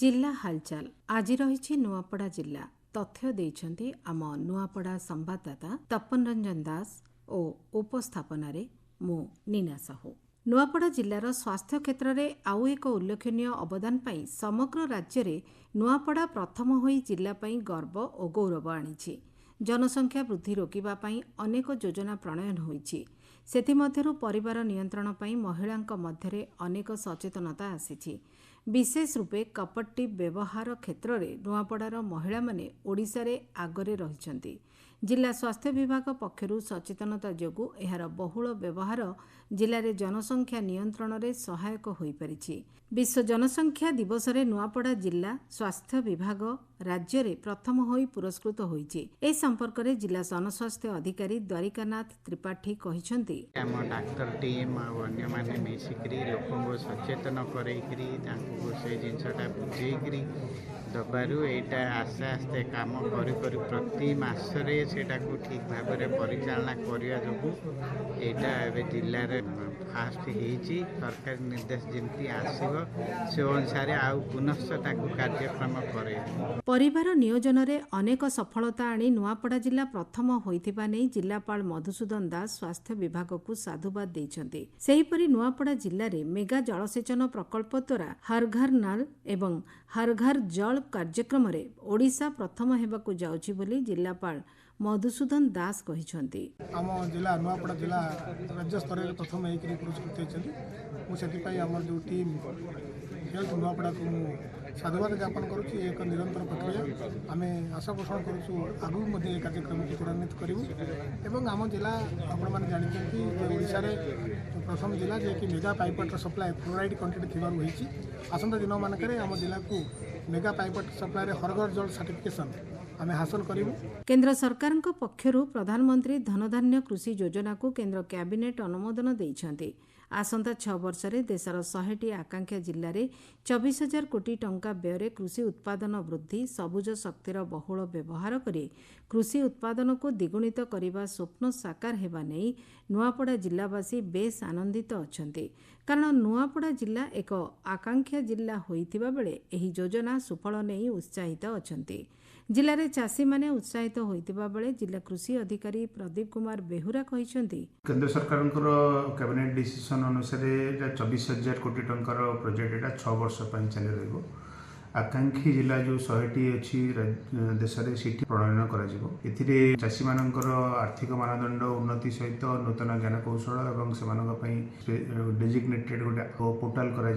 जिला हालचाल आज रही नुआपड़ा जिला तथ्य देइछन्ति आम नुआपड़ा संवाददाता तपन रंजन दास और उपस्थापन मु नीना साहू। नुआपड़ा जिलार स्वास्थ्य क्षेत्र में आउ एक उल्लेखनीय अवदान पाई समग्र राज्य में नुआपड़ा प्रथम होई जिला पाई गर्व और गौरव आनी। जनसंख्या वृद्धि रोकवा पाई अनेक योजना प्रणयन होईछि। सेथिमध्यरु परिवार नियंत्रण पाई महिलांक मध्यरे अनेक सचेतनता आसीछि। विशेष रूपे कपट्टी व्यवहार क्षेत्र में नुआपड़ार महिला माने ओडिशा रे आगरे रहिछन्ति। जिला स्वास्थ्य विभाग पक्षरु सचेतनता जोगु एहार बहुल व्यवहार जिले में जनसंख्या नियंत्रण में सहायक होई परिछि। विश्व जनसंख्या दिवस रे नुआपड़ा जिला स्वास्थ्य विभाग राज्य रे प्रथम होई पुरस्कृत होईछि। ए संपर्क में जिला जनस्वास्थ्य अधिकारी द्वारिकानाथ त्रिपाठी कहिसन्ति आम डाक्टर टीम अन्य माने मिसिकरी लोक सचेतन करैकरी तांको से जिनसटा बुझेकरी दबारु एटा आस्ते आस्ते काम करी करी प्रति मासरे सेटा को ठीक भाव में परिचालना करिया जोगु एटा एबे जिल्ला रे फास्ट हेछि। सरकार निर्देश जेमती आसीबो से अनुसार आउ पुनश्च ताकु कार्यक्रम करे। परिवार नियोजन रे अनेक सफलता आनी नुआपड़ा जिला प्रथम होइथिबा नै जिलापाल मधुसूदन दास स्वास्थ्य विभाग को साधुवाद दैछन्ति। सेहीपरि नुआपड़ा जिल्ला रे मेगा जलसेचन प्रकल्प द्वारा हर घर नल एवं हर घर जल कार्यक्रम रे ओडिशा प्रथम हेबाकु जाउछि बोली जिलापाल मधुसूदन दास कहिसन्ति। आम जिला नुआपड़ा जिला राज्य स्तर में प्रथम एक पुरस्कृत होती मुझे आम जो टीम हेल्थ नुआपड़ा को साधुवाद ज्ञापन करुच्ची। एक निरंतर प्रक्रिया आम आशा पोषण करूँ आगू कार्यक्रम को त्वरान्वित करूँ। आम जिला आपण जानते ओडिशा प्रथम जिला जे कि मेगा पाइपवाटर सप्लाई फ्लोराइड कंटेंट थी। आसंता दिन मानक आम जिला को मेगा पाइपवाटर सप्लाई हर घर जल सर्टिफिकेशन आमे हासिल करिवु। केंद्र सरकार पक्षरु प्रधानमंत्री धनधान्य कृषि योजना को केंद्र कैबिनेट अनुमोदन दैछन्ति। आसंता 6 वर्ष रे देशर 100टी आकांक्षा जिल्ला रे 24,000 कोटी टंका व्यय कृषि उत्पादन वृद्धि सबुज शक्तिर बहुल व्यवहार करी कृषि उत्पादन को द्विगुणित करने स्वप्न साकार हेबा नै नुआपड़ा जिलावासी बेस आनंदित अछन्ति। कारण नुआपड़ा जिला एक आकांक्षा जिला होइतिबा बेले एही योजना सुफल नै उत्साहित अछन्ति। जिले में चाषी माने उत्साहित होइतिबा बेले जिला कृषि अधिकारी प्रदीप कुमार बेहुरा कहिसन्ति केंद्र सरकार कैबिनेट डिसीजन अनुसार 24,000 कोटी टंकार प्रोजेक्ट एटा 6 वर्ष चली रहिबो। आकांक्षी जिला जो 100टी अच्छी देश में सीटी प्रणयन कर चाषी मान आर्थिक मानदंड उन्नति सहित नूतन ज्ञान कौशल और से डेजिग्नेटेड गोटे पोर्टाल कर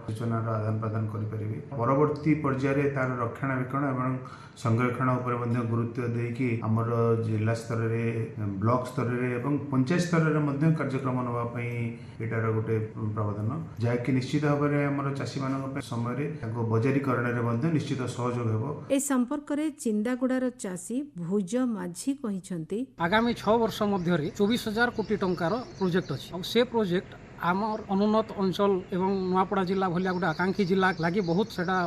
सूचनार आदान प्रदान करेंगे। परवर्ती पर्यायर तार रक्षणाबेक्षण और संरक्षण उपर गुरुत्व देकी आमर जिला स्तर में ब्लॉक स्तर में पंचायत स्तर में कार्यक्रम नापी एटार गोटे प्रावधान जहाँकि निश्चित भाव में आम चाषी मान समय बजारीकरण निश्चित सहयोग हेबो। ए संपर्क रे चिंदागुड़ार चाषी भुज माझी कहिसन्ति आगामी 6 वर्ष मध्य 24,000 कोटी टंकार प्रोजेक्ट अछि और से प्रोजेक्ट आमर अनुन्नत अंचल एवं नुआपड़ा जिला भलिया गोटे आकांक्षी जिला लगी बहुत सेटा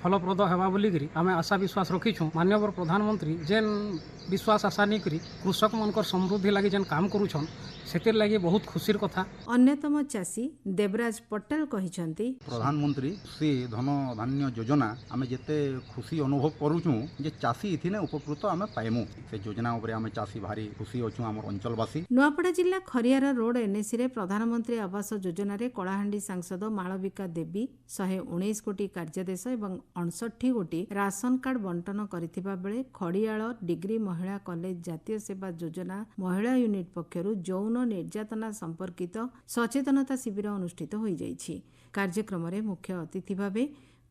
फलप्रद हेबा बोलिकरी आमे आशा विश्वास रखीछुं। माननीय प्रधानमंत्री जेन विश्वास आशा नहीं करी कृषक मनकर समृद्धि लगी जेन काम करूछन सेतिर लगी बहुत खुशीर कथा। अन्यतम चाषी देवराज पटेल कहिसन्ति प्रधानमंत्री श्री धन धान्य योजना आमे जेते खुशी अनुभव करूछुं जे चाषी इथिने उपकृत आमे पाइमु से योजना उपरे आमे चाषी भारी खुशी अछुं हमर अंचलवासी। नुआपड़ा जिला खरियार रोड एनएसी रे प्रधानमंत्री आवास योजना रे कलाहांडी सांसद मालविका देवी 119 कोटी कार्यादेश एवं 68 कोटी राशन कार्ड बंटन करिथिबा बेले खड़ियाल डिग्री महिला कॉलेज जातीय सेवा योजना महिला यूनिट पक्षरु जौन निर्यातना संपर्कित सचेतनता शिविर अनुष्ठित होई जाइछि। कार्यक्रम रे मुख्य अतिथि भावे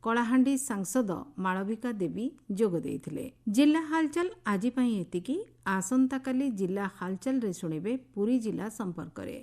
कलाहांडी सांसद मालविका देवी जोग देइथिले। जिला हालचाल आजि पई एतिकी। आसंता काली जिला हालचाल रे सुनिबे पुरी जिला संपर्क रे।